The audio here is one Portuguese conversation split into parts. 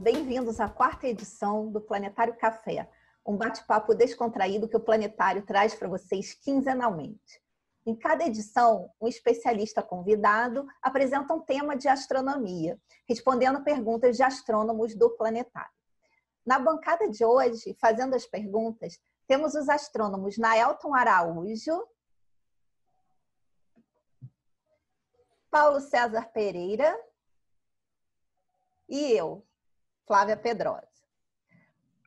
bem-vindos à quarta edição do Planetário Café, um bate-papo descontraído que o Planetário traz para vocês quinzenalmente. Em cada edição, um especialista convidado apresenta um tema de astronomia, respondendo perguntas de astrônomos do Planetário. Na bancada de hoje, fazendo as perguntas, temos os astrônomos Naelton Araújo, Paulo César Pereira e eu, Flávia Pedrosa.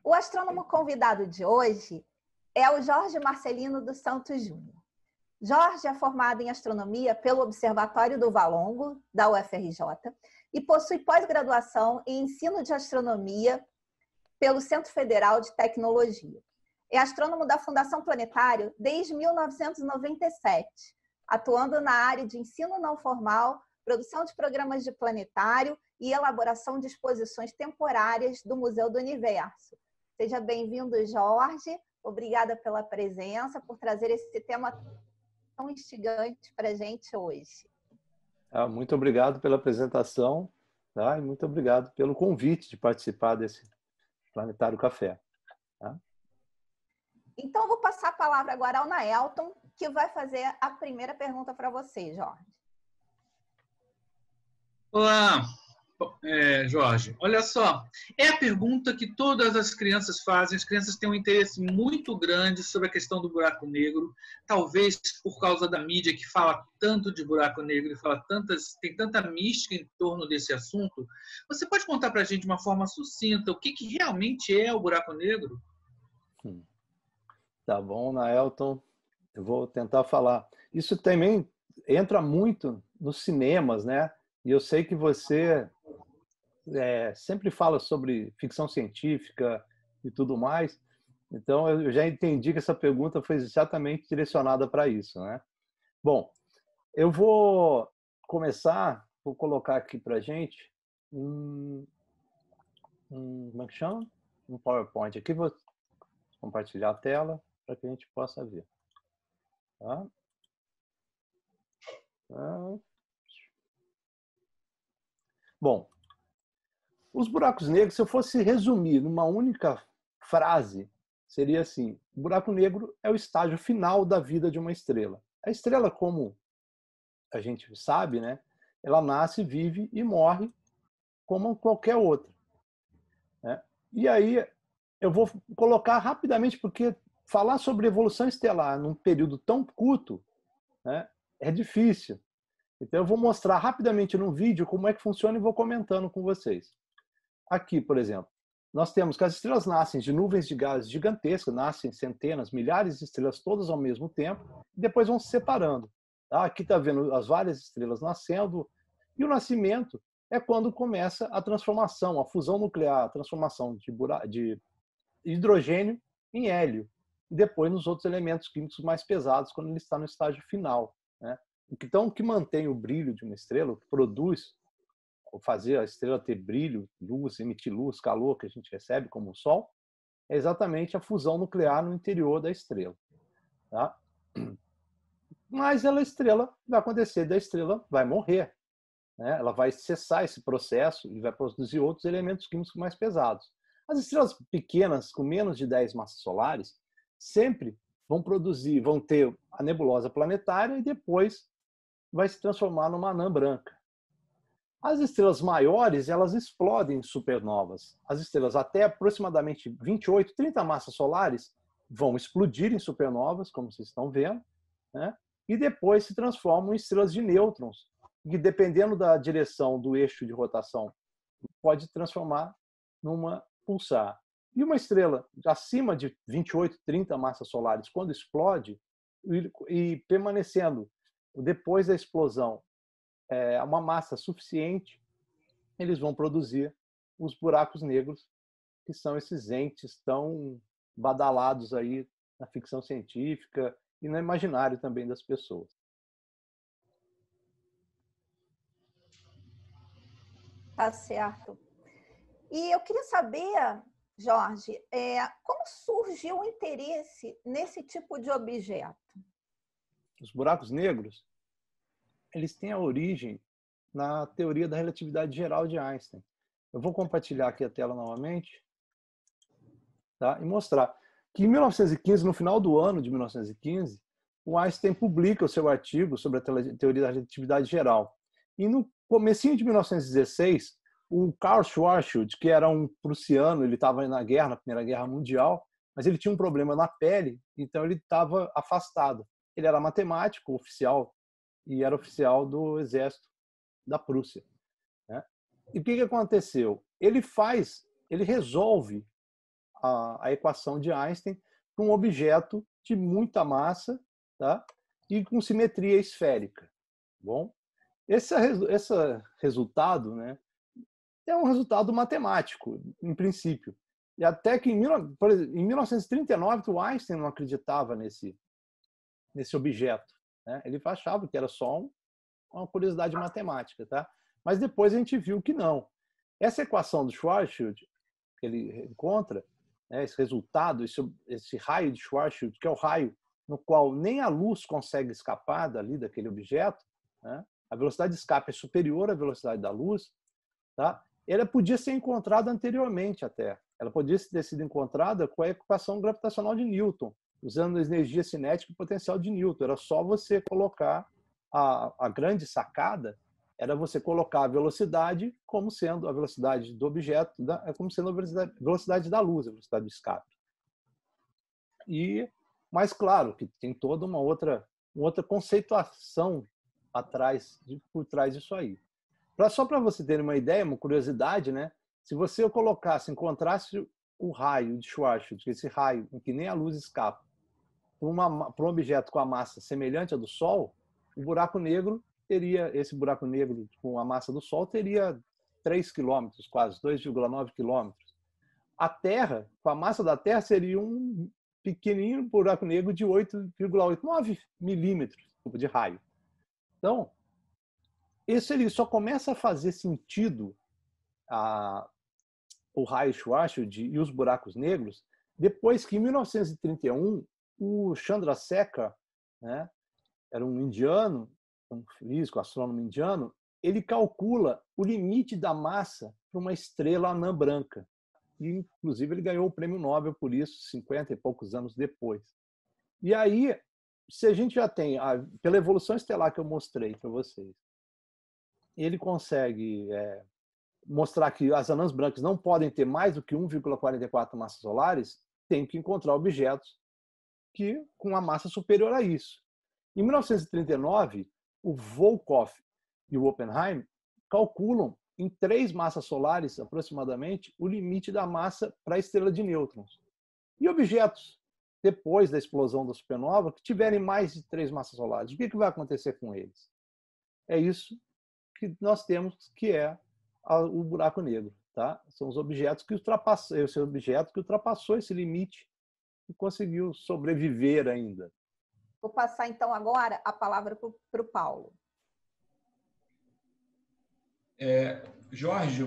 O astrônomo convidado de hoje é o Jorge Marcelino dos Santos Júnior. Jorge é formado em astronomia pelo Observatório do Valongo, da UFRJ, e possui pós-graduação em ensino de astronomia pelo Centro Federal de Tecnologia. É astrônomo da Fundação Planetário desde 1997, atuando na área de ensino não formal, produção de programas de planetário e elaboração de exposições temporárias do Museu do Universo. Seja bem-vindo, Jorge. Obrigada pela presença, por trazer esse tema tão instigante para a gente hoje. Muito obrigado pela apresentação, tá? E muito obrigado pelo convite de participar desse Planetário Café. Tá? Então, vou passar a palavra agora ao Naelton, que vai fazer a primeira pergunta para você, Jorge. Olá, Jorge. Olha só, é a pergunta que todas as crianças fazem. As crianças têm um interesse muito grande sobre a questão do buraco negro, talvez por causa da mídia que fala tanto de buraco negro e tem tanta mística em torno desse assunto. Você pode contar para a gente de uma forma sucinta o que realmente é o buraco negro? Tá bom, Naelton. Eu vou tentar falar. Isso também entra muito nos cinemas, né? E eu sei que você sempre fala sobre ficção científica e tudo mais. Então, eu já entendi que essa pergunta foi exatamente direcionada para isso, né? Bom, eu vou começar, vou colocar aqui para a gente como é que chama? Um PowerPoint aqui, vou compartilhar a tela para que a gente possa ver. Tá? Bom, os buracos negros, se eu fosse resumir numa única frase, seria assim: o buraco negro é o estágio final da vida de uma estrela. A estrela, como a gente sabe, né, ela nasce, vive e morre como qualquer outra. Né? E aí eu vou colocar rapidamente, porque falar sobre evolução estelar num período tão curto, né, é difícil. Então eu vou mostrar rapidamente no vídeo como é que funciona e vou comentando com vocês. Aqui, por exemplo, nós temos que as estrelas nascem de nuvens de gases gigantescas, nascem centenas, milhares de estrelas todas ao mesmo tempo, e depois vão se separando. Tá? Aqui está vendo as várias estrelas nascendo, e o nascimento é quando começa a transformação, a fusão nuclear, a transformação de hidrogênio em hélio, e depois nos outros elementos químicos mais pesados, quando ele está no estágio final. Né? Então, o que mantém o brilho de uma estrela, o que produz, fazer a estrela ter brilho, luz, emitir luz, calor que a gente recebe como o Sol, é exatamente a fusão nuclear no interior da estrela. Tá? Mas a estrela vai acontecer, da estrela vai morrer. Né? Ela vai cessar esse processo e vai produzir outros elementos químicos mais pesados. As estrelas pequenas, com menos de 10 massas solares, sempre vão ter a nebulosa planetária e depois vai se transformar numa anã branca. As estrelas maiores, elas explodem em supernovas. As estrelas até aproximadamente 28, 30 massas solares vão explodir em supernovas, como vocês estão vendo, né? E depois se transformam em estrelas de nêutrons, que dependendo da direção do eixo de rotação, pode transformar numa pulsar. E uma estrela acima de 28, 30 massas solares, quando explode, e permanecendo depois da explosão uma massa suficiente, eles vão produzir os buracos negros, que são esses entes tão badalados aí na ficção científica e no imaginário também das pessoas. Tá certo. E eu queria saber, Jorge, como surgiu o interesse nesse tipo de objeto? Os buracos negros, eles têm a origem na teoria da relatividade geral de Einstein. Eu vou compartilhar aqui a tela novamente, tá? E mostrar que em 1915, no final do ano de 1915, o Einstein publica o seu artigo sobre a teoria da relatividade geral. E no comecinho de 1916, o Karl Schwarzschild, que era um prussiano, ele estava na guerra, na Primeira Guerra Mundial, mas ele tinha um problema na pele, então ele estava afastado. Ele era matemático oficial e era oficial do exército da Prússia, né? E o que aconteceu? Ele resolve a equação de Einstein para um objeto de muita massa, tá? E com simetria esférica. Bom, esse resultado, né, é um resultado matemático, em princípio. E até que em 1939 o Einstein não acreditava nesse objeto, né? Ele achava que era só uma curiosidade matemática, tá? Mas depois a gente viu que não. Essa equação do Schwarzschild que ele encontra, né, esse resultado, esse raio de Schwarzschild, que é o raio no qual nem a luz consegue escapar daquele objeto, né? A velocidade de escape é superior à velocidade da luz, tá? Ela podia ser encontrada anteriormente até. Ela podia ter sido encontrada com a equação gravitacional de Newton, usando a energia cinética e potencial de Newton. Era só você colocar a grande sacada, era você colocar a velocidade como sendo a velocidade do objeto, como sendo a velocidade da luz, a velocidade do escape. Mas claro que tem toda uma outra conceituação por trás disso aí. Só para você ter uma ideia, uma curiosidade, né? Se você encontrasse o raio de Schwarzschild, esse raio em que nem a luz escapa, para um objeto com a massa semelhante à do Sol, esse buraco negro com a massa do Sol teria 3 quilômetros, quase 2,9 quilômetros. A Terra, com a massa da Terra, seria um pequenininho buraco negro de 8,89 milímetros de raio. Então, isso ele só começa a fazer sentido o raio Schwarzschild e os buracos negros depois que, em 1931, o Chandrasekhar, né, era um indiano, um físico, astrônomo indiano, ele calcula o limite da massa para uma estrela anã branca. E, inclusive, ele ganhou o prêmio Nobel por isso, 50 e poucos anos depois. E aí, se a gente já tem, pela evolução estelar que eu mostrei para vocês, ele consegue mostrar que as anãs brancas não podem ter mais do que 1,44 massas solares, tem que encontrar objetos com uma massa superior a isso. Em 1939, o Volkoff e o Oppenheim calculam em 3 massas solares, aproximadamente, o limite da massa para a estrela de nêutrons. E objetos, depois da explosão da supernova, que tiverem mais de 3 massas solares, o que vai acontecer com eles? É isso que nós temos, que é o buraco negro. Tá? São os objetos que ultrapassou esse limite e conseguiu sobreviver ainda. Vou passar, então, agora a palavra para o Paulo. Jorge,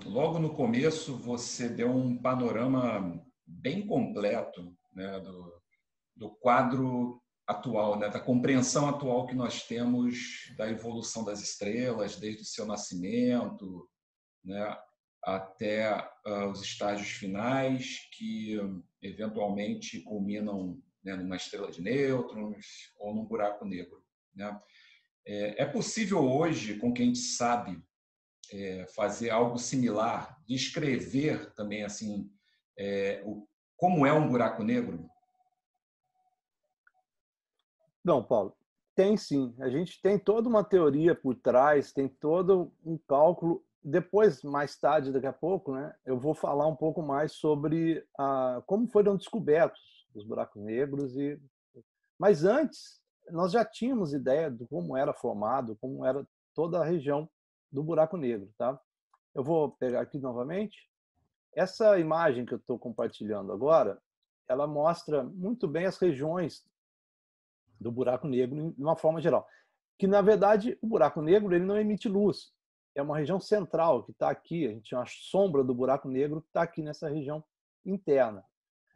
logo no começo você deu um panorama bem completo, né, do quadro atual, né, da compreensão atual que nós temos da evolução das estrelas, desde o seu nascimento, né, até os estágios finais que eventualmente culminam, né, numa estrela de nêutrons ou num buraco negro, né? É possível hoje, com o que a gente sabe, fazer algo similar, descrever também assim como é um buraco negro? Não, Paulo, tem sim. A gente tem toda uma teoria por trás, tem todo um cálculo. Depois, mais tarde, daqui a pouco, né, eu vou falar um pouco mais sobre como foram descobertos os buracos negros. Mas antes, nós já tínhamos ideia de como era formado, como era toda a região do buraco negro. Tá? Eu vou pegar aqui novamente. Essa imagem que eu estou compartilhando agora, ela mostra muito bem as regiões do buraco negro de uma forma geral. Que, na verdade, o buraco negro ele não emite luz. É uma região central que está aqui. A gente tem uma sombra do buraco negro que está aqui nessa região interna.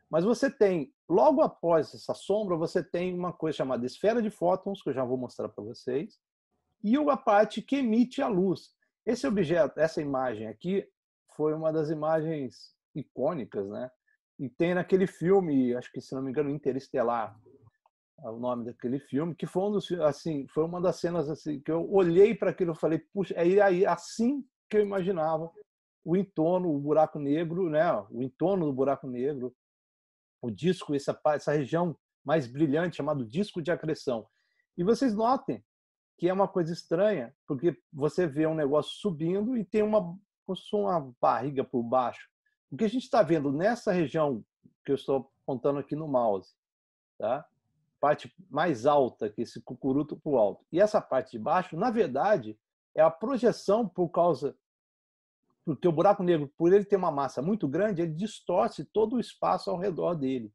Mas você tem, logo após essa sombra, você tem uma coisa chamada esfera de fótons, que eu já vou mostrar para vocês, e uma parte que emite a luz. Esse objeto, essa imagem aqui, foi uma das imagens icônicas, né? E tem naquele filme, acho que, se não me engano, Interestelar, é o nome daquele filme, que foi assim, foi uma das cenas assim que eu olhei para aquilo e falei, puxa, é aí assim que eu imaginava o entorno, o buraco negro, né? O entorno do buraco negro, o disco, essa região mais brilhante chamado disco de acreção. E vocês notem que é uma coisa estranha, porque você vê um negócio subindo e tem uma barriga por baixo. O que a gente está vendo nessa região que eu estou apontando aqui no mouse, tá? Parte mais alta, que esse cucuruto para o alto. E essa parte de baixo, na verdade, é a projeção porque o buraco negro, por ele ter uma massa muito grande, ele distorce todo o espaço ao redor dele.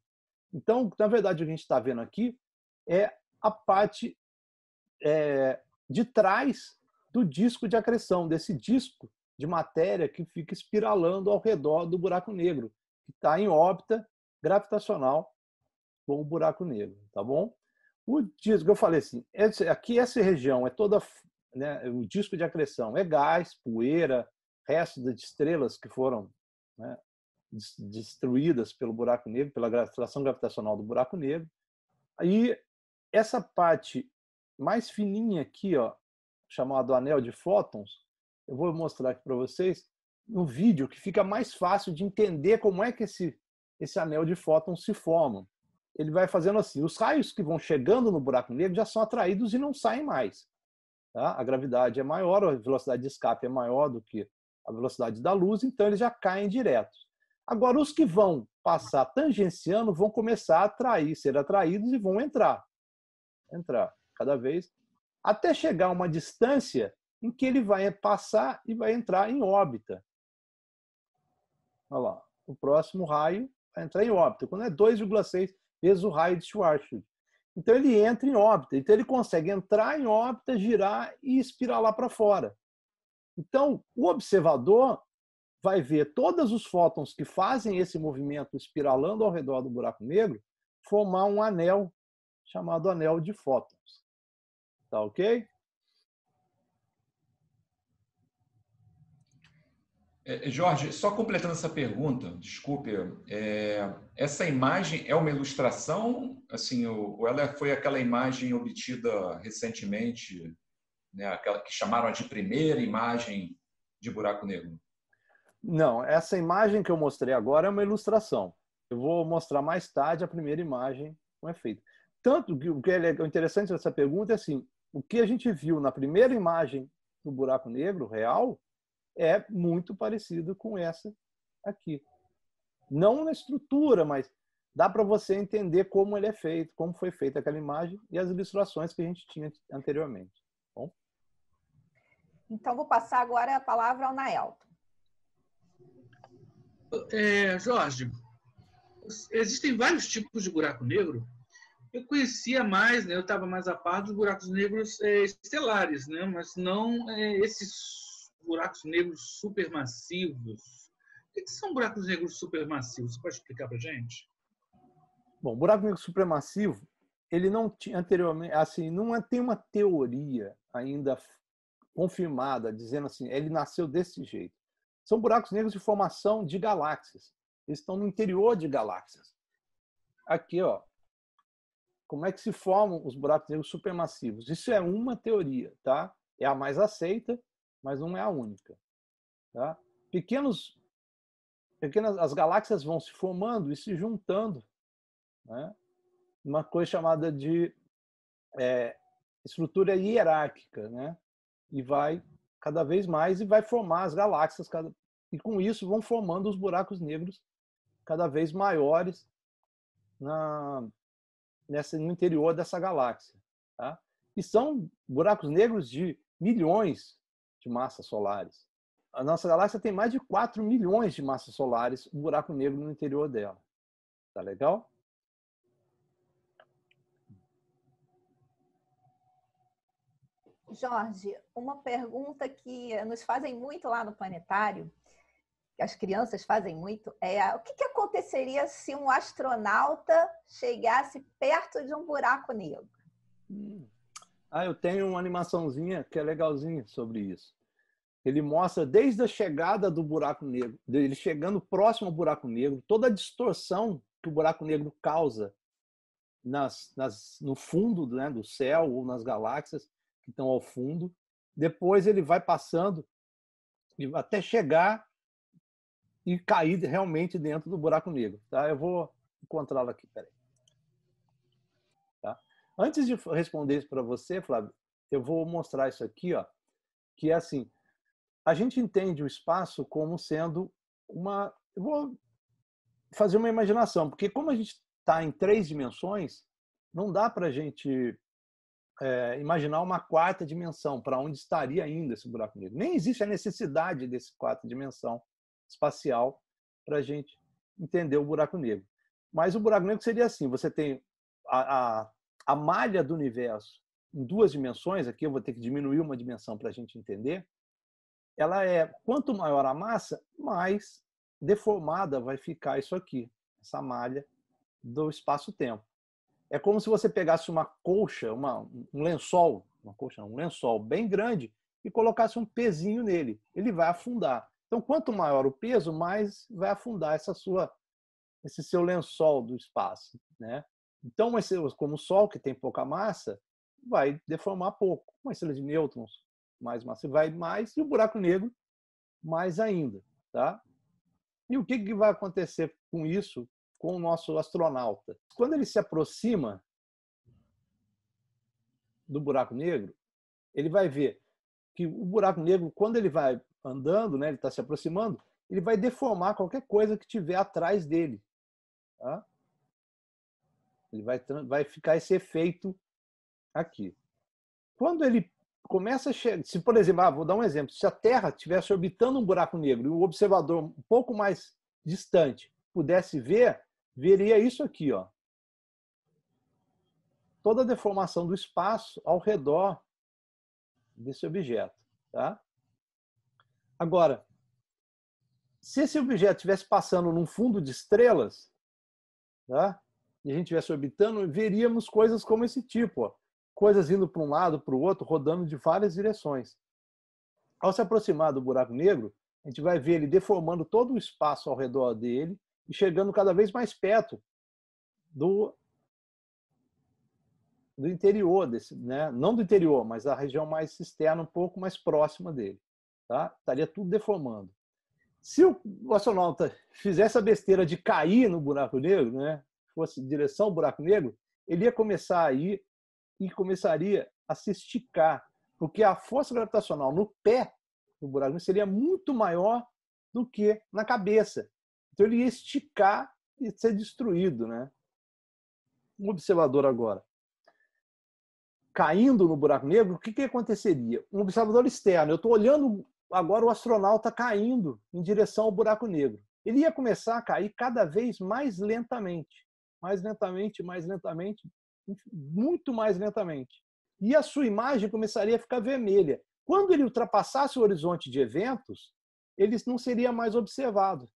Então, na verdade, o que a gente está vendo aqui é a parte de trás do disco de acreção, desse disco de matéria que fica espiralando ao redor do buraco negro, que está em órbita gravitacional com o buraco negro, tá bom? O disco, eu falei assim, aqui essa região é toda, né, o disco de acreção é gás, poeira, restos de estrelas que foram, né, destruídas pelo buraco negro, pela atração gravitacional do buraco negro. E essa parte mais fininha aqui, ó, chamado anel de fótons, eu vou mostrar aqui para vocês no vídeo, que fica mais fácil de entender como é que esse anel de fótons se forma. Ele vai fazendo assim, os raios que vão chegando no buraco negro já são atraídos e não saem mais. Tá? A gravidade é maior, a velocidade de escape é maior do que a velocidade da luz, então eles já caem direto. Agora, os que vão passar tangenciando vão começar a atrair, ser atraídos e vão entrar cada vez, até chegar a uma distância em que ele vai passar e vai entrar em órbita. Olha lá, o próximo raio vai entrar em órbita, quando é 2,6 vezes o raio de Schwarzschild. Então ele entra em órbita, então ele consegue entrar em órbita, girar e espiralar para fora. Então, o observador vai ver todos os fótons que fazem esse movimento espiralando ao redor do buraco negro formar um anel chamado anel de fótons. Tá ok? Jorge, só completando essa pergunta, desculpe, essa imagem é uma ilustração, assim, ou ela foi aquela imagem obtida recentemente, né, aquela que chamaram de primeira imagem de buraco negro? Não, essa imagem que eu mostrei agora é uma ilustração. Eu vou mostrar mais tarde a primeira imagem com efeito. Tanto que o que é interessante dessa pergunta é assim, o que a gente viu na primeira imagem do buraco negro real é muito parecido com essa aqui. Não na estrutura, mas dá para você entender como ele é feito, como foi feita aquela imagem e as ilustrações que a gente tinha anteriormente. Bom? Então, vou passar agora a palavra ao Naelton. Jorge, existem vários tipos de buraco negro. Eu conhecia mais, né, eu estava mais a par dos buracos negros estelares, né, mas não esses buracos negros supermassivos. O que são buracos negros supermassivos? Você pode explicar para a gente? Bom, o buraco negro supermassivo, ele não tinha anteriormente, assim, não tem uma teoria ainda confirmada dizendo assim, ele nasceu desse jeito. São buracos negros de formação de galáxias. Eles estão no interior de galáxias. Aqui, ó, como é que se formam os buracos negros supermassivos? Isso é uma teoria, tá? É a mais aceita, mas não é a única. Tá? As galáxias vão se formando e se juntando, né? Uma coisa chamada de estrutura hierárquica, né? E vai cada vez mais e vai formar as galáxias, e com isso vão formando os buracos negros cada vez maiores no interior dessa galáxia. Tá? E são buracos negros de milhões de massas solares. A nossa galáxia tem mais de 4 milhões de massas solares, um buraco negro no interior dela. Tá legal? Jorge, uma pergunta que nos fazem muito lá no planetário, que as crianças fazem muito, é o que aconteceria se um astronauta chegasse perto de um buraco negro? Eu tenho uma animaçãozinha que é legalzinha sobre isso. Ele mostra desde a chegada do buraco negro, ele chegando próximo ao buraco negro, toda a distorção que o buraco negro causa no fundo, né, do céu ou nas galáxias que estão ao fundo. Depois ele vai passando até chegar e cair realmente dentro do buraco negro. Tá? Eu vou encontrá-lo aqui. Peraí. Tá? Antes de responder isso para você, Flávio, eu vou mostrar isso aqui, ó, que é assim, a gente entende o espaço como sendo uma... Eu vou fazer uma imaginação, porque como a gente está em 3 dimensões, não dá para a gente imaginar uma 4ª dimensão, para onde estaria ainda esse buraco negro. Nem existe a necessidade desse 4ª dimensão espacial para a gente entender o buraco negro. Mas o buraco negro seria assim, você tem a malha do universo em 2 dimensões, aqui eu vou ter que diminuir uma dimensão para a gente entender, ela quanto maior a massa, mais deformada vai ficar isso aqui, essa malha do espaço-tempo. É como se você pegasse uma colcha, um lençol bem grande e colocasse um pezinho nele. Ele vai afundar. Então, quanto maior o peso, mais vai afundar esse seu lençol do espaço, né? Então, como o Sol, que tem pouca massa, vai deformar pouco. Uma estrela de nêutrons, mais massa vai mais, e o buraco negro, mais ainda. Tá? E o que vai acontecer com isso com o nosso astronauta? Quando ele se aproxima do buraco negro, ele vai ver que o buraco negro, quando ele vai andando, né, ele está se aproximando, ele vai deformar qualquer coisa que tiver atrás dele. Tá? Ele vai ficar esse efeito aqui. Quando ele começa a chegar, se por exemplo, vou dar um exemplo, se a Terra estivesse orbitando um buraco negro e o observador um pouco mais distante pudesse ver, veria isso aqui, ó. Toda a deformação do espaço ao redor desse objeto. Tá? Agora, se esse objeto estivesse passando num fundo de estrelas, tá? E a gente estivesse orbitando, veríamos coisas como esse tipo, ó. Coisas indo para um lado, para o outro, rodando de várias direções. Ao se aproximar do buraco negro, a gente vai ver ele deformando todo o espaço ao redor dele e chegando cada vez mais perto do interior desse, né? Não do interior, mas da região mais externa, um pouco mais próxima dele. Tá? Estaria tudo deformando. Se o astronauta fizesse a besteira de cair no buraco negro, né? Fosse em direção ao buraco negro, ele ia começar a ir e começaria a se esticar, porque a força gravitacional no pé do buraco negro seria muito maior do que na cabeça. Então ele ia esticar e ser destruído, né? Um observador agora caindo no buraco negro, o que aconteceria? Um observador externo, eu estou olhando agora o astronauta caindo em direção ao buraco negro. Ele ia começar a cair cada vez mais lentamente, muito mais lentamente. E a sua imagem começaria a ficar vermelha. Quando ele ultrapassasse o horizonte de eventos, ele não seria mais observado.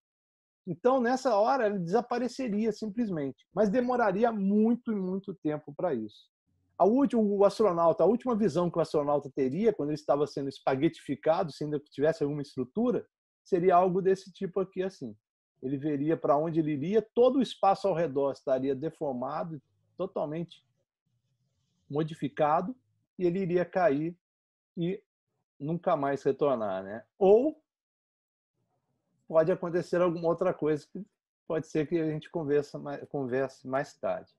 Então, nessa hora, ele desapareceria simplesmente. Mas demoraria muito e muito tempo para isso. A última visão que o astronauta teria, quando ele estava sendo espaguetificado, se ainda tivesse alguma estrutura, seria algo desse tipo aqui, assim. Ele veria para onde ele iria, todo o espaço ao redor estaria deformado, totalmente modificado, e ele iria cair e nunca mais retornar, né? Ou pode acontecer alguma outra coisa que pode ser que a gente converse mais tarde.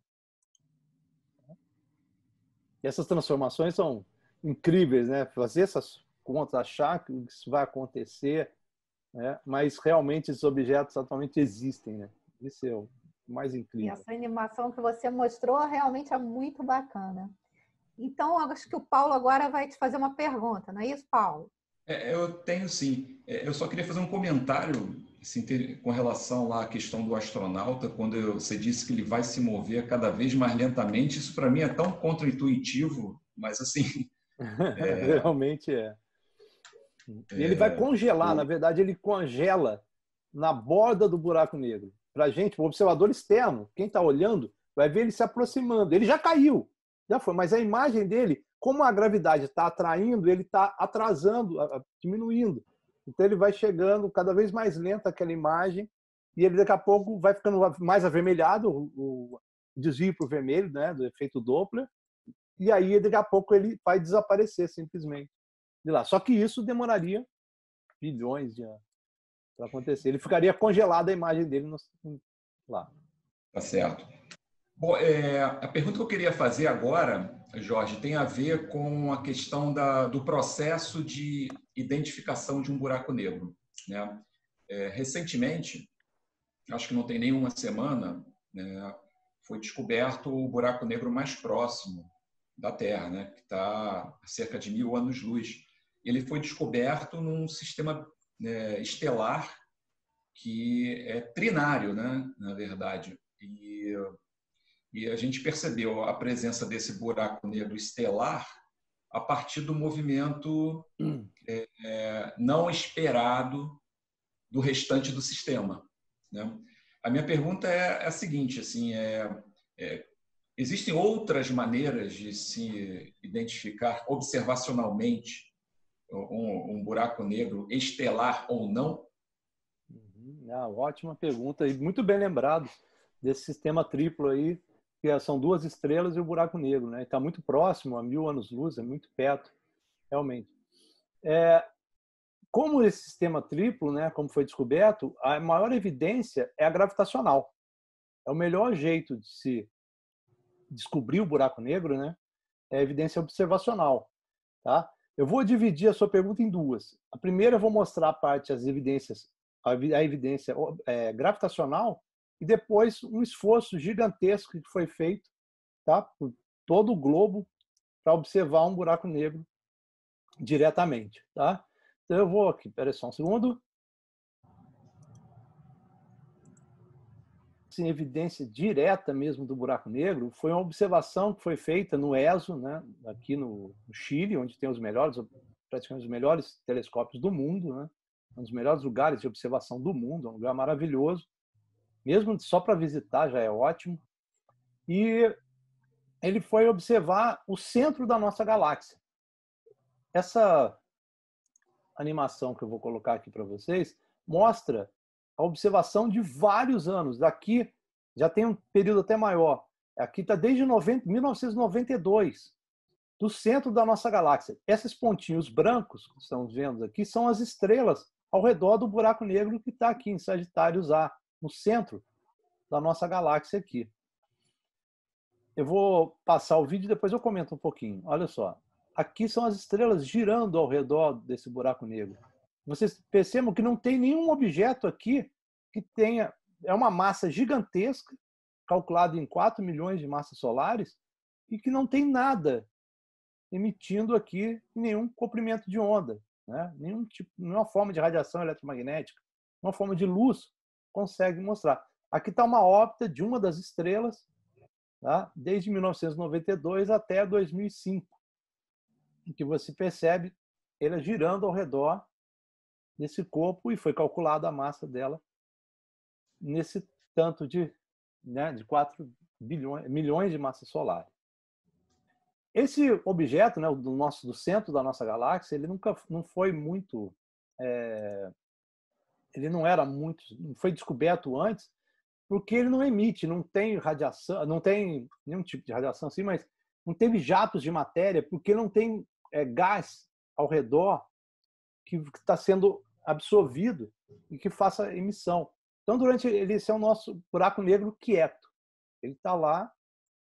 E essas transformações são incríveis, né? Fazer essas contas, achar que isso vai acontecer, né? Mas realmente esses objetos atualmente existem, né? Isso é o mais incrível. E essa animação que você mostrou realmente é muito bacana. Então, acho que o Paulo agora vai te fazer uma pergunta, não é isso, Paulo? Eu tenho sim. Eu só queria fazer um comentário assim, com relação lá à questão do astronauta, quando você disse que ele vai se mover cada vez mais lentamente. Isso para mim é tão contraintuitivo, mas assim... Realmente é. Ele vai congelar, na verdade, ele congela na borda do buraco negro. Para a gente, o observador externo, quem está olhando, vai ver ele se aproximando. Ele já caiu, já foi, mas a imagem dele como a gravidade está atraindo, ele está atrasando, diminuindo. Então ele vai chegando cada vez mais lento aquela imagem e ele daqui a pouco vai ficando mais avermelhado, o desvio para o vermelho, né, do efeito Doppler, e aí daqui a pouco ele vai desaparecer simplesmente de lá. Só que isso demoraria bilhões de anos para acontecer. Ele ficaria congelado a imagem dele lá. Tá certo. Bom, a pergunta que eu queria fazer agora, Jorge, tem a ver com a questão do processo de identificação de um buraco negro, né? Recentemente, acho que não tem nenhuma semana, né, foi descoberto o buraco negro mais próximo da Terra, né, que está a cerca de 1000 anos-luz. Ele foi descoberto num sistema estelar que é trinário, né, na verdade. E a gente percebeu a presença desse buraco negro estelar a partir do movimento não esperado do restante do sistema, né? A minha pergunta é a seguinte, assim, existem outras maneiras de se identificar observacionalmente um buraco negro estelar ou não? Ótima pergunta e muito bem lembrado desse sistema triplo aí, que são 2 estrelas e o buraco negro, né? Está muito próximo, a 1000 anos-luz, é muito perto, realmente. Como esse sistema triplo, né, como foi descoberto, a maior evidência é a gravitacional. É o melhor jeito de se descobrir o buraco negro, né? É a evidência observacional, tá? Eu vou dividir a sua pergunta em 2. A primeira eu vou mostrar as evidências, a evidência gravitacional, e depois um esforço gigantesco que foi feito, tá, por todo o globo para observar um buraco negro diretamente, tá? Então eu vou aqui, espera só um segundo. Assim, evidência direta mesmo do buraco negro foi uma observação que foi feita no ESO, né, aqui no Chile, onde tem praticamente os melhores telescópios do mundo, né, um dos melhores lugares de observação do mundo, um lugar maravilhoso. Mesmo só para visitar já é ótimo. E ele foi observar o centro da nossa galáxia. Essa animação que eu vou colocar aqui para vocês mostra a observação de vários anos. Daqui já tem um período até maior. Aqui está desde 1992, do centro da nossa galáxia. Esses pontinhos brancos que estamos vendo aqui são as estrelas ao redor do buraco negro que está aqui em Sagitários A, no centro da nossa galáxia aqui. Eu vou passar o vídeo e depois eu comento um pouquinho. Olha só. Aqui são as estrelas girando ao redor desse buraco negro. Vocês percebam que não tem nenhum objeto aqui que tenha... É uma massa gigantesca, calculada em 4 milhões de massas solares, e que não tem nada emitindo aqui nenhum comprimento de onda, né? Nenhuma forma de radiação eletromagnética, uma forma de luz consegue mostrar. Aqui está uma órbita de uma das estrelas, tá? Desde 1992 até 2005, em que você percebe ela girando ao redor desse corpo e foi calculada a massa dela nesse tanto de 4 milhões de massas solares. Esse objeto, né, do centro da nossa galáxia, ele não foi muito... ele não foi descoberto antes, porque ele não emite, não tem radiação, não tem nenhum tipo de radiação assim, mas não teve jatos de matéria, porque não tem gás ao redor que está sendo absorvido e que faça emissão. Então, esse é o nosso buraco negro quieto. Ele está lá,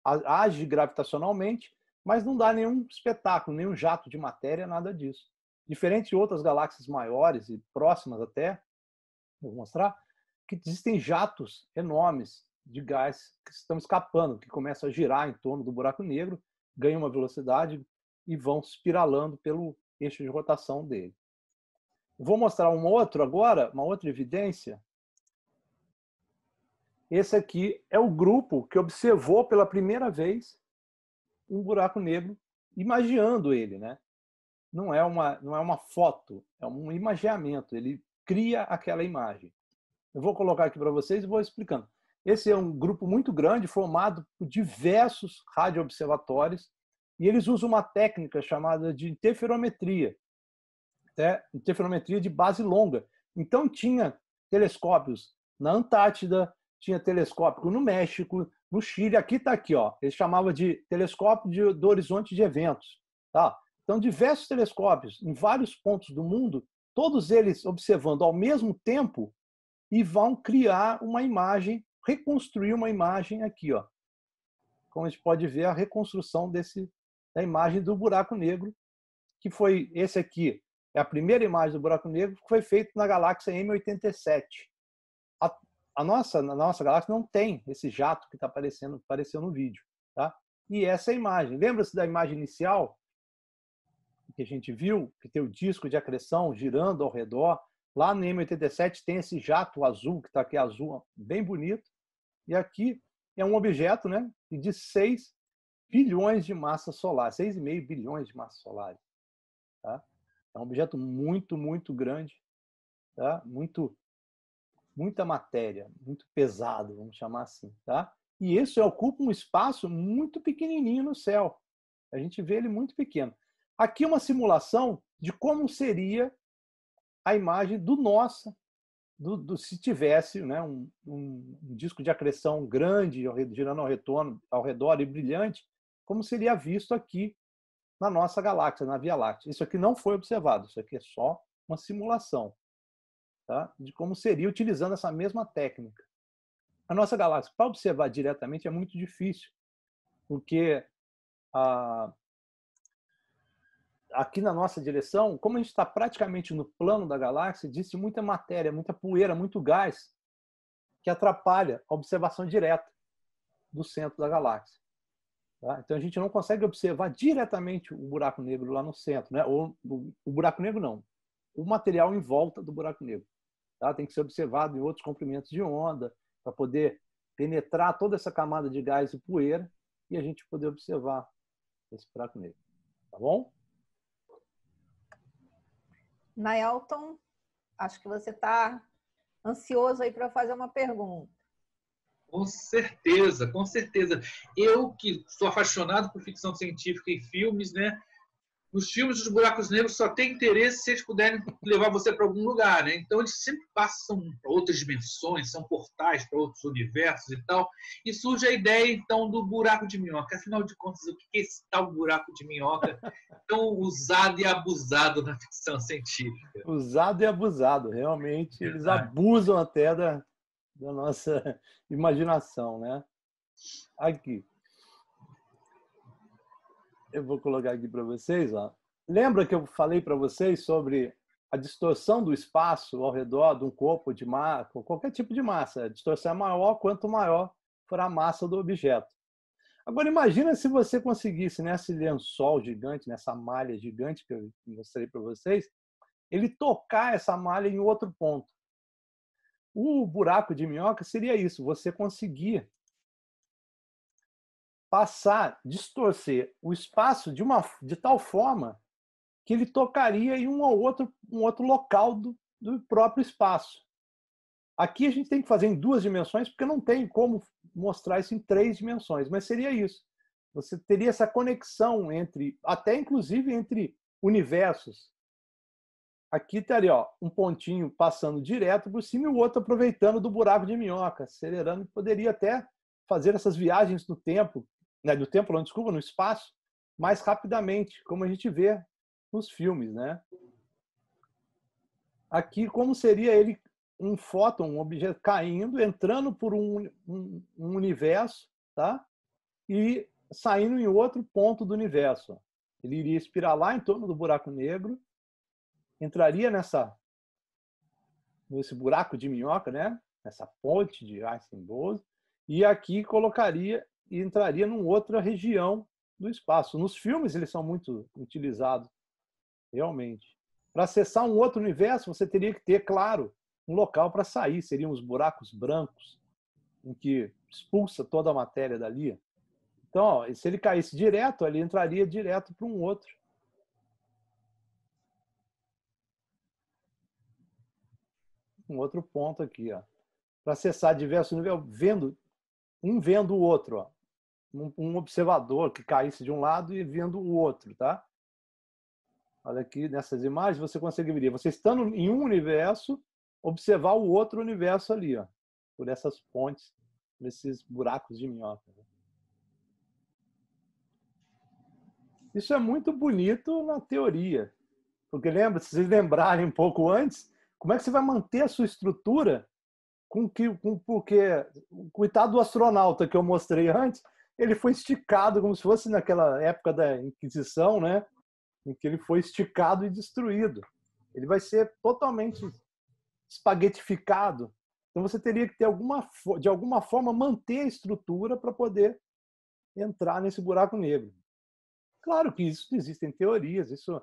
age gravitacionalmente, mas não dá nenhum espetáculo, nenhum jato de matéria, nada disso. Diferente de outras galáxias maiores e próximas até, vou mostrar, que existem jatos enormes de gás que estão escapando, que começam a girar em torno do buraco negro, ganham uma velocidade e vão espiralando pelo eixo de rotação dele. Vou mostrar uma outra evidência. Esse aqui é o grupo que observou pela primeira vez um buraco negro, imaginando ele, né? Não é uma foto, é um imaginamento. Ele cria aquela imagem. Eu vou colocar aqui para vocês e vou explicando. Esse é um grupo muito grande, formado por diversos radioobservatórios, E eles usam uma técnica chamada de interferometria, interferometria de base longa. Então, tinha telescópios na Antártida, tinha telescópio no México, no Chile. Aqui está aqui, ó. Eles chamavam de telescópio do horizonte de eventos. Tá? Então, diversos telescópios em vários pontos do mundo, todos eles observando ao mesmo tempo e vão criar uma imagem, reconstruir uma imagem aqui, ó. Como a gente pode ver, a reconstrução da imagem do buraco negro, que foi esse aqui. É a primeira imagem do buraco negro que foi feita na galáxia M87. Na nossa galáxia não tem esse jato que apareceu no vídeo. Tá? E essa é a imagem. Lembra-se da imagem inicial que a gente viu, que tem o disco de acreção girando ao redor? Lá no M87 tem esse jato azul, que está aqui azul, bem bonito. E aqui é um objeto, né, de 6 bilhões de massas solares, 6,5 bilhões de massas solares. Tá? É um objeto muito, muito grande, tá? Muita matéria, muito pesado, vamos chamar assim. Tá? E isso ocupa um espaço muito pequenininho no céu. A gente vê ele muito pequeno. Aqui uma simulação de como seria a imagem se tivesse, né, um disco de acreção grande girando ao redor e brilhante, como seria visto aqui na nossa galáxia, na Via Láctea. Isso aqui não foi observado, isso aqui é só uma simulação, tá? De como seria utilizando essa mesma técnica. A nossa galáxia, para observar diretamente, é muito difícil, porque aqui na nossa direção, como a gente está praticamente no plano da galáxia, existe muita matéria, muita poeira, muito gás, que atrapalha a observação direta do centro da galáxia. Tá? Então a gente não consegue observar diretamente o buraco negro lá no centro, né? Ou o buraco negro não, o material em volta do buraco negro. Tá? Tem que ser observado em outros comprimentos de onda para poder penetrar toda essa camada de gás e poeira e a gente poder observar esse buraco negro. Tá bom? Naelton, acho que você está ansioso aí para fazer uma pergunta. Com certeza, com certeza. Eu que sou apaixonado por ficção científica e filmes, né? Nos filmes dos buracos negros só tem interesse se eles puderem levar você para algum lugar, né? Então eles sempre passam para outras dimensões, são portais para outros universos e tal. E surge a ideia então do buraco de minhoca. Afinal de contas, o que é esse tal buraco de minhoca tão usado e abusado na ficção científica? Usado e abusado, realmente. Eles abusam até da nossa imaginação, né? Aqui. Eu vou colocar aqui para vocês. Ó. Lembra que eu falei para vocês sobre a distorção do espaço ao redor de um corpo de massa, qualquer tipo de massa? A distorção é maior quanto maior for a massa do objeto. Agora, imagina se você conseguisse, nesse lençol gigante, nessa malha gigante que eu mostrei para vocês, ele tocar essa malha em outro ponto. O buraco de minhoca seria isso, você conseguir distorcer o espaço de tal forma que ele tocaria em um outro local do próprio espaço. Aqui a gente tem que fazer em 2 dimensões, porque não tem como mostrar isso em 3 dimensões, mas seria isso. Você teria essa conexão até inclusive entre universos. Aqui estaria um pontinho passando direto por cima e o outro aproveitando do buraco de minhoca, acelerando, poderia até fazer essas viagens no tempo, no espaço, mais rapidamente, como a gente vê nos filmes, né? Aqui, como seria ele um fóton, um objeto caindo, entrando por um universo, tá? E saindo em outro ponto do universo. Ele iria espiralar em torno do buraco negro, entraria nesse buraco de minhoca, né? Nessa ponte de Einstein-Bose, e aqui entraria numa outra região do espaço. Nos filmes eles são muito utilizados, realmente. Para acessar um outro universo, você teria que ter, claro, um local para sair. Seriam os buracos brancos, em que expulsa toda a matéria dali. Então, se ele caísse direto, ele entraria direto para um outro ponto aqui, ó. Para acessar diversos níveis, vendo o outro, ó. um observador que caísse de um lado e vendo o outro, tá? Olha aqui nessas imagens, você conseguiria, você estando em um universo, observar o outro universo ali, ó, por essas pontes, nesses buracos de minhoca. Isso é muito bonito na teoria, porque lembra, se vocês lembrarem um pouco antes, como é que você vai manter a sua estrutura porque o coitado do astronauta que eu mostrei antes, ele foi esticado como se fosse naquela época da Inquisição, né? Em que ele foi esticado e destruído. Ele vai ser totalmente espaguetificado. Então você teria que ter de alguma forma manter a estrutura para poder entrar nesse buraco negro. Claro que isso existem teorias, isso,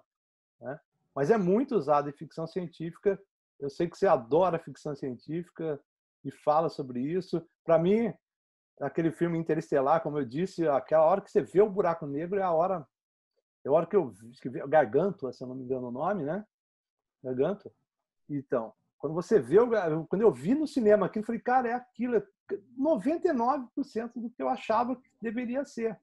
né? Mas é muito usado em ficção científica. Eu sei que você adora ficção científica e fala sobre isso. Para mim, aquele filme Interestelar, como eu disse, aquela hora que você vê o buraco negro é a hora que eu vi Gargantua, se eu não me engano o nome, né? Gargantua. Então, quando eu vi no cinema aquilo, eu falei, cara, é aquilo, é 99% do que eu achava que deveria ser.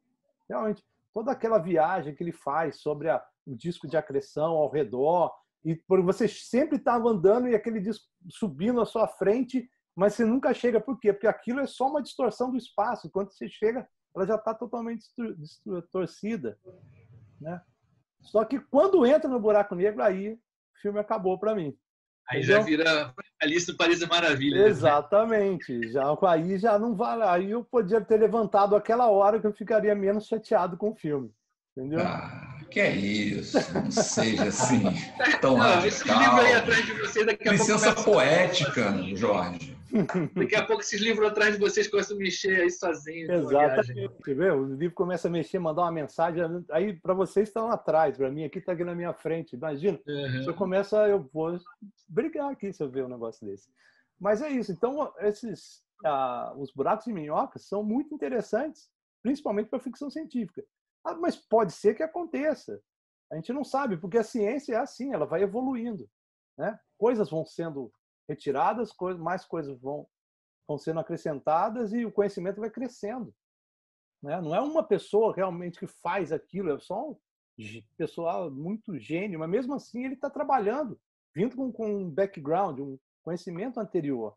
Realmente, toda aquela viagem que ele faz sobre o disco de acreção ao redor, e você sempre estava andando e aquele disco subindo à sua frente, mas você nunca chega. Por quê? Porque aquilo é só uma distorção do espaço. Quando você chega, ela já está totalmente distorcida, né? Só que quando entra no buraco negro, aí o filme acabou para mim. Aí entendeu? Já vira Alice no País das Maravilhas. Exatamente. Né? Aí já não vale. Aí eu podia ter levantado aquela hora que eu ficaria menos chateado com o filme. Entendeu? Que é isso? Não seja assim tão radical. Esse livro aí atrás de você daqui a licença pouco poética, Jorge. Daqui a pouco esses livros atrás de vocês começam a mexer aí sozinhos. Exatamente. O livro começa a mexer, mandar uma mensagem. Aí para vocês estão atrás, para mim aqui está aqui na minha frente. Imagina, se eu começar, eu vou brigar aqui se eu ver um negócio desse. Mas é isso. Então, os buracos de minhoca são muito interessantes, principalmente para ficção científica. Mas pode ser que aconteça. A gente não sabe, porque a ciência é assim, ela vai evoluindo, né? Coisas vão sendo retiradas, mais coisas vão sendo acrescentadas e o conhecimento vai crescendo, né? Não é uma pessoa realmente que faz aquilo, é só um pessoal muito gênio, mas mesmo assim ele está trabalhando, vindo com um background, um conhecimento anterior,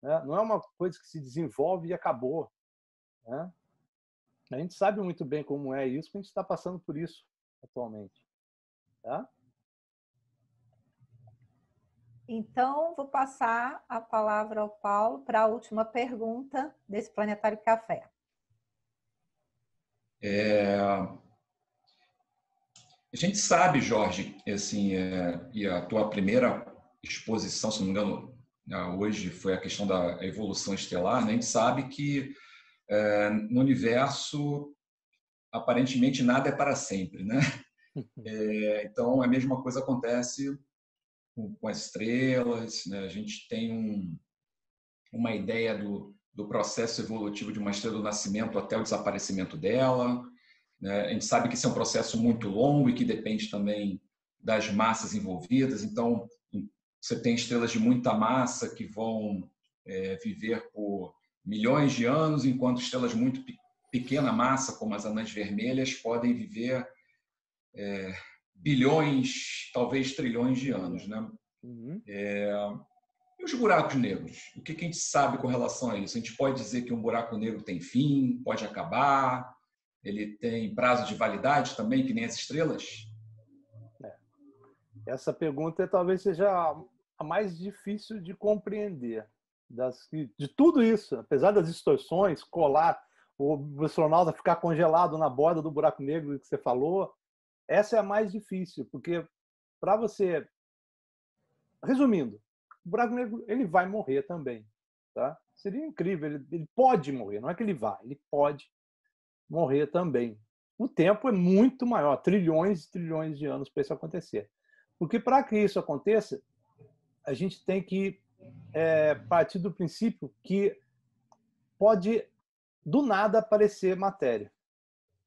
né? Não é uma coisa que se desenvolve e acabou, né? A gente sabe muito bem como é isso, que a gente está passando por isso atualmente. Tá? Então, vou passar a palavra ao Paulo para a última pergunta desse Planetário Café. A gente sabe, Jorge, assim, e a tua primeira exposição, se não me engano, hoje foi a questão da evolução estelar, né? A gente sabe que no universo, aparentemente, nada é para sempre, né? Então, a mesma coisa acontece com as estrelas, né? A gente tem uma ideia do processo evolutivo de uma estrela do nascimento até o desaparecimento dela, né? A gente sabe que isso é um processo muito longo e que depende também das massas envolvidas. Então, você tem estrelas de muita massa que vão viver por milhões de anos, enquanto estrelas muito pequena massa, como as anãs vermelhas, podem viver bilhões, talvez trilhões de anos, né? E os buracos negros? O que a gente sabe com relação a isso? A gente pode dizer que um buraco negro tem fim, pode acabar, ele tem prazo de validade também, que nem as estrelas? Essa pergunta talvez seja a mais difícil de compreender. De tudo isso, apesar das distorções, colar, o astronauta ficar congelado na borda do buraco negro que você falou, essa é a mais difícil, porque para você... Resumindo, o buraco negro ele vai morrer também. Tá? Seria incrível, ele pode morrer, não é que ele vai, ele pode morrer também. O tempo é muito maior, trilhões e trilhões de anos para isso acontecer. Porque para que isso aconteça, a gente tem que partir do princípio que pode, do nada, aparecer matéria.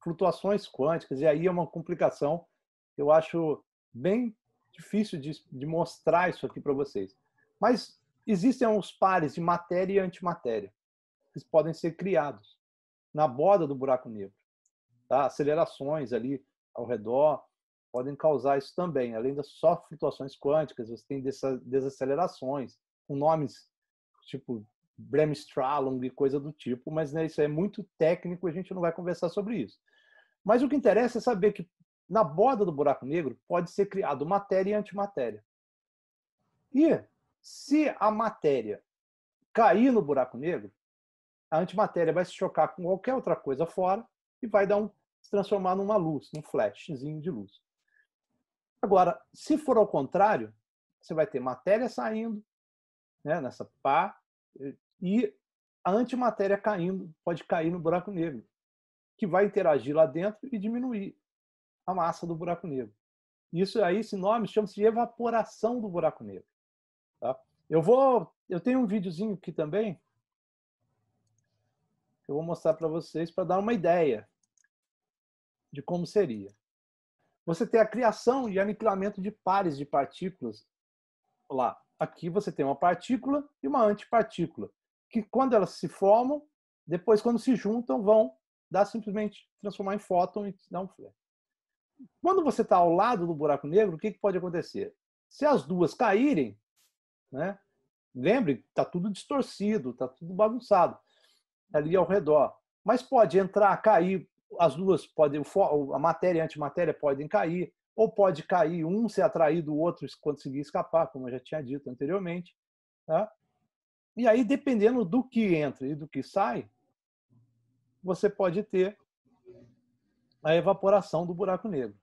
Flutuações quânticas, e aí é uma complicação que eu acho bem difícil de mostrar isso aqui para vocês. Mas existem uns pares de matéria e antimatéria que podem ser criados. na borda do buraco negro. Tá? Acelerações ali ao redor podem causar isso também. Além das só flutuações quânticas, você tem desacelerações, com nomes tipo Bremsstrahlung e coisa do tipo, mas né, isso é muito técnico, a gente não vai conversar sobre isso. Mas o que interessa é saber que na borda do buraco negro pode ser criado matéria e antimatéria. E se a matéria cair no buraco negro, a antimatéria vai se chocar com qualquer outra coisa fora e vai se transformar numa luz, num flashzinho de luz. Agora, se for ao contrário, você vai ter matéria saindo, né, nessa pá, e a antimatéria caindo, pode cair no buraco negro, que vai interagir lá dentro e diminuir a massa do buraco negro. Isso aí, esse nome chama-se de evaporação do buraco negro. Tá? Eu tenho um videozinho aqui também, que eu vou mostrar para vocês para dar uma ideia de como seria. Você tem a criação e aniquilamento de pares de partículas lá. Aqui você tem uma partícula e uma antipartícula, que quando elas se formam, depois quando se juntam, vão simplesmente transformar em fóton e dar um flare. Quando você está ao lado do buraco negro, o que pode acontecer? Se as duas caírem, né, lembre, está tudo distorcido, está tudo bagunçado ali ao redor. Mas pode entrar, cair, as duas podem, a matéria e a antimatéria podem cair, ou pode cair, um ser atraído, o outro conseguir escapar, como eu já tinha dito anteriormente. Tá? E aí, dependendo do que entra e do que sai, você pode ter a evaporação do buraco negro.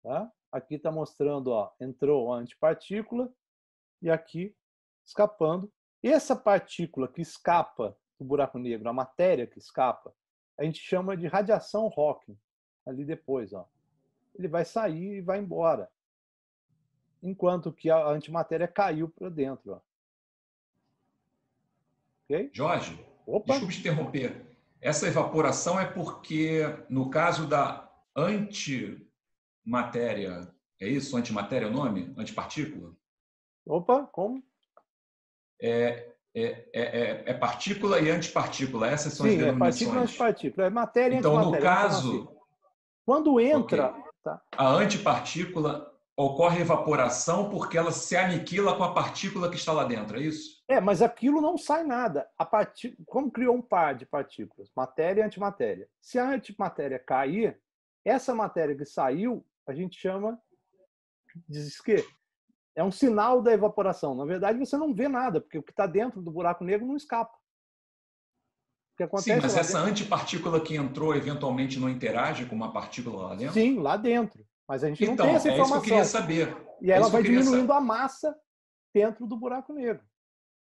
Tá? Aqui está mostrando, ó, entrou a antipartícula e aqui escapando. Essa partícula que escapa do buraco negro, a matéria que escapa, a gente chama de radiação Hawking. Ali depois, ó. Ele vai sair e vai embora. Enquanto que a antimatéria caiu para dentro. Ó. Okay? Jorge, Opa. desculpe te interromper. Essa evaporação é porque, no caso da antimatéria, é isso? Antimatéria é o nome? Antipartícula? Opa, como? É partícula e antipartícula, essas são as Sim, denominações. partícula e antipartícula. É matéria e então, antimatéria. no caso, assim. Quando entra... okay, tá? a antipartícula ocorre evaporação porque ela se aniquila com a partícula que está lá dentro, é isso? Mas aquilo não sai nada. Como criou um par de partículas, matéria e antimatéria. Se a antimatéria cair, essa matéria que saiu, a gente chama, diz que é um sinal da evaporação. Na verdade, você não vê nada, porque o que está dentro do buraco negro não escapa. O que acontece Sim, mas essa dentro... antipartícula que entrou eventualmente não interage com uma partícula lá dentro? Sim, lá dentro. Mas a gente não então, tem essa informação. É isso que eu queria saber. E ela vai diminuindo a massa dentro do buraco negro.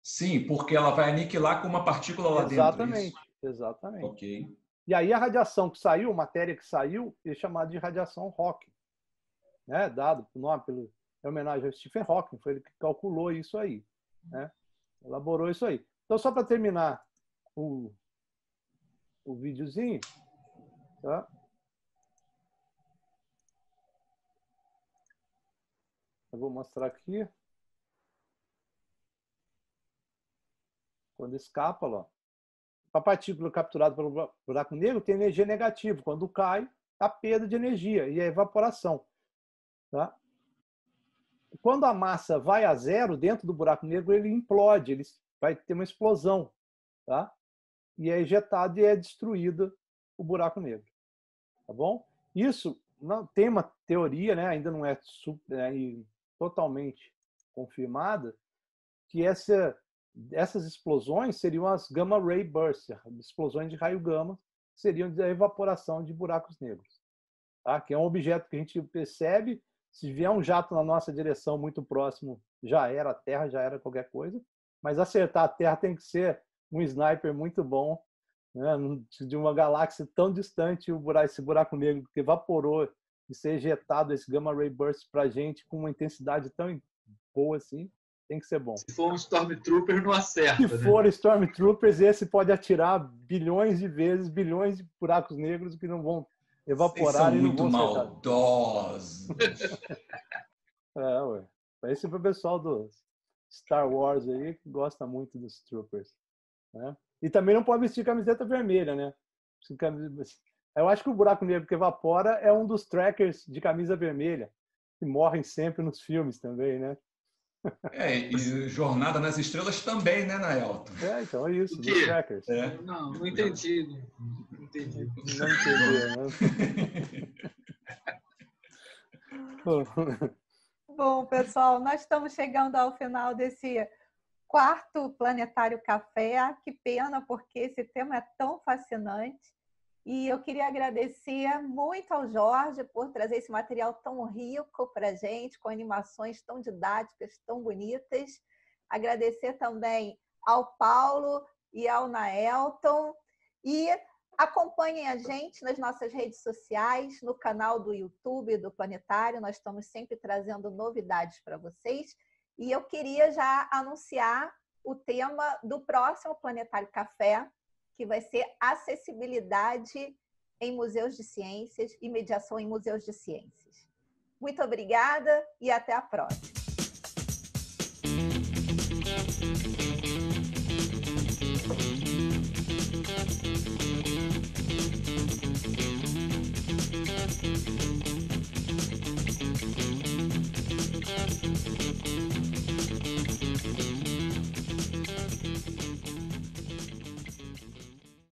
Sim, porque ela vai aniquilar com uma partícula lá exatamente, dentro. Exatamente. Ok. E aí a radiação que saiu, a matéria que saiu, é chamada de radiação Hawking. Né? Dado o nome em homenagem ao Stephen Hawking, foi ele que calculou isso aí. Né? Elaborou isso aí. Então, só para terminar o videozinho, tá? Eu vou mostrar aqui. Quando escapa, ó, a partícula capturada pelo buraco negro tem energia negativa. Quando cai, a perda de energia e a evaporação. Tá? Quando a massa vai a zero dentro do buraco negro, ele implode, ele vai ter uma explosão. Tá? E é ejetado e é destruído o buraco negro. Tá bom? Isso não, tem uma teoria, né, ainda não é totalmente confirmada, que essas explosões seriam as gamma ray bursts, explosões de raio gama, que seriam de evaporação de buracos negros. Tá? Que é um objeto que a gente percebe, se vier um jato na nossa direção muito próximo, já era a Terra, já era qualquer coisa, mas acertar a Terra tem que ser um sniper muito bom, né? De uma galáxia tão distante, esse buraco negro que evaporou e ser ejetado esse gamma ray burst para a gente com uma intensidade tão boa assim, tem que ser bom. Se for um Stormtrooper, não acerta. Se for Stormtroopers, esse pode atirar bilhões de vezes, bilhões de buracos negros que não vão evaporar e não vão acertar. Maldosos. Ué. Esse é para o pessoal do Star Wars aí, que gosta muito dos Troopers. Né? E também não pode vestir camiseta vermelha, né? Eu acho que o buraco negro que evapora é um dos trackers de camisa vermelha, que morrem sempre nos filmes também, né? E Jornada nas Estrelas também, né, Naelton? Então é isso, dos trackers. Não entendi. Não entendi. Não entendi, né? Bom, pessoal, nós estamos chegando ao final desse 4º Planetário Café. Que pena, porque esse tema é tão fascinante. E eu queria agradecer muito ao Jorge por trazer esse material tão rico para a gente, com animações tão didáticas, tão bonitas. Agradecer também ao Paulo e ao Naelton. E acompanhem a gente nas nossas redes sociais, no canal do YouTube do Planetário. Nós estamos sempre trazendo novidades para vocês. E eu queria já anunciar o tema do próximo Planetário Café, que vai ser acessibilidade em museus de ciências e mediação em museus de ciências. Muito obrigada e até a próxima.